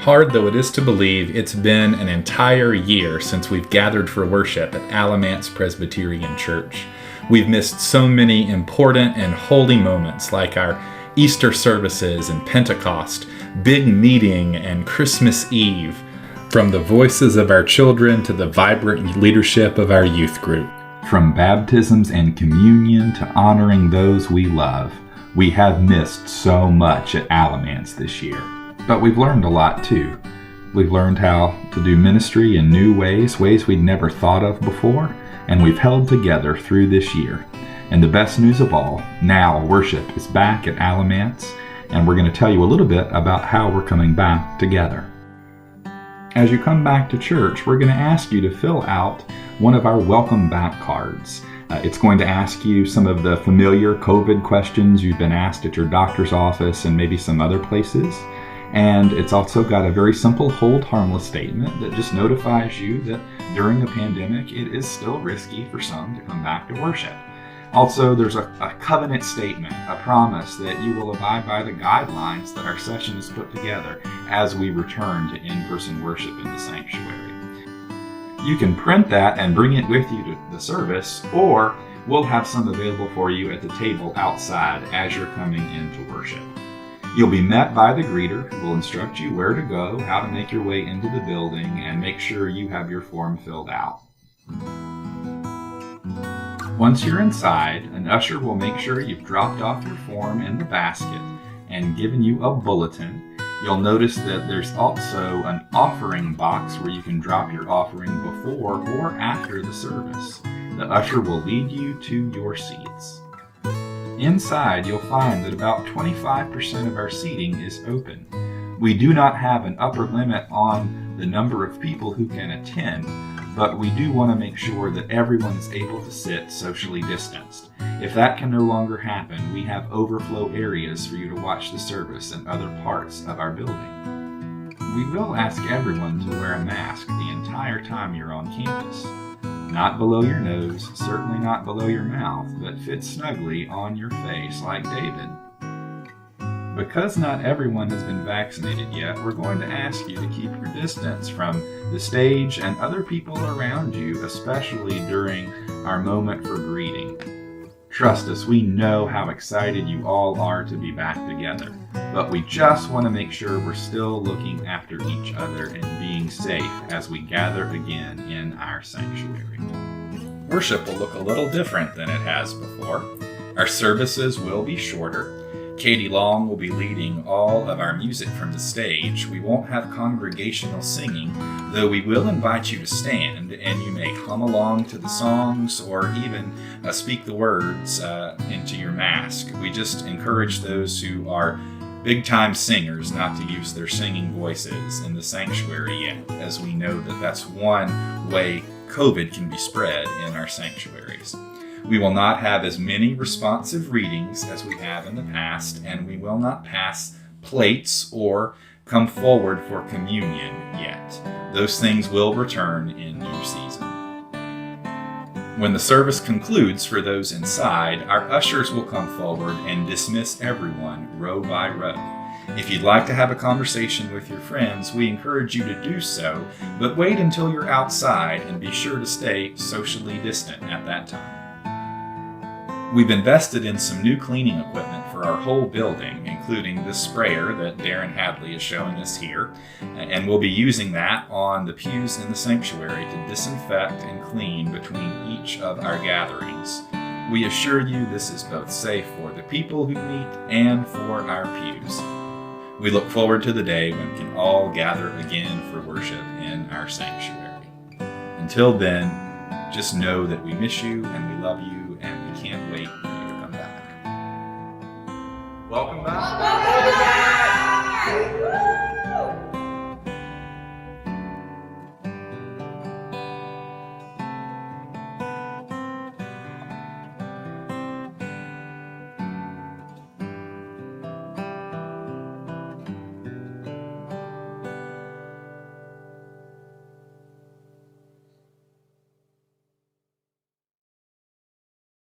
Hard though it is to believe, it's been an entire year since we've gathered for worship at Alamance Presbyterian Church. We've missed so many important and holy moments like our Easter services and Pentecost, big meeting and Christmas Eve, from the voices of our children to the vibrant leadership of our youth group. From baptisms and communion to honoring those we love, we have missed so much at Alamance this year. But we've learned a lot too. We've learned how to do ministry in new ways we'd never thought of before, and we've held together through this year. And the best news of all, now worship is back at Alamance, and we're going to tell you a little bit about how we're coming back together. As you come back to church, we're going to ask you to fill out one of our welcome back cards. It's going to ask you some of the familiar COVID questions you've been asked at your doctor's office and maybe some other places. And it's also got a very simple hold harmless statement that just notifies you that during a pandemic, it is still risky for some to come back to worship. Also, there's a covenant statement, a promise that you will abide by the guidelines that our session has put together as we return to in-person worship in the sanctuary. You can print that and bring it with you to the service, or we'll have some available for you at the table outside as you're coming into worship. You'll be met by the greeter who will instruct you where to go, how to make your way into the building, and make sure you have your form filled out. Once you're inside, an usher will make sure you've dropped off your form in the basket and given you a bulletin. You'll notice that there's also an offering box where you can drop your offering before or after the service. The usher will lead you to your seats. Inside, you'll find that about 25% of our seating is open. We do not have an upper limit on the number of people who can attend, but we do want to make sure that everyone is able to sit socially distanced. If that can no longer happen, we have overflow areas for you to watch the service in other parts of our building. We will ask everyone to wear a mask the entire time you're on campus. Not below your nose, certainly not below your mouth, but fit snugly on your face like David. Because not everyone has been vaccinated yet, we're going to ask you to keep your distance from the stage and other people around you, especially during our moment for greeting. Trust us, we know how excited you all are to be back together, but we just want to make sure we're still looking after each other and being safe as we gather again in our sanctuary. Worship will look a little different than it has before. Our services will be shorter. Katie Long will be leading all of our music from the stage. We won't have congregational singing, though we will invite you to stand and you may hum along to the songs or even speak the words into your mask. We just encourage those who are big-time singers not to use their singing voices in the sanctuary yet, as we know that that's one way COVID can be spread in our sanctuaries. We will not have as many responsive readings as we have in the past, and we will not pass plates or come forward for communion yet. Those things will return in new season. When the service concludes for those inside, our ushers will come forward and dismiss everyone row by row. If you'd like to have a conversation with your friends, we encourage you to do so, but wait until you're outside and be sure to stay socially distant at that time. We've invested in some new cleaning equipment for our whole building, including the sprayer that Darren Hadley is showing us here, and we'll be using that on the pews in the sanctuary to disinfect and clean between each of our gatherings. We assure you this is both safe for the people who meet and for our pews. We look forward to the day when we can all gather again for worship in our sanctuary. Until then, just know that we miss you and we love you and we can't wait for you to come back. Welcome back.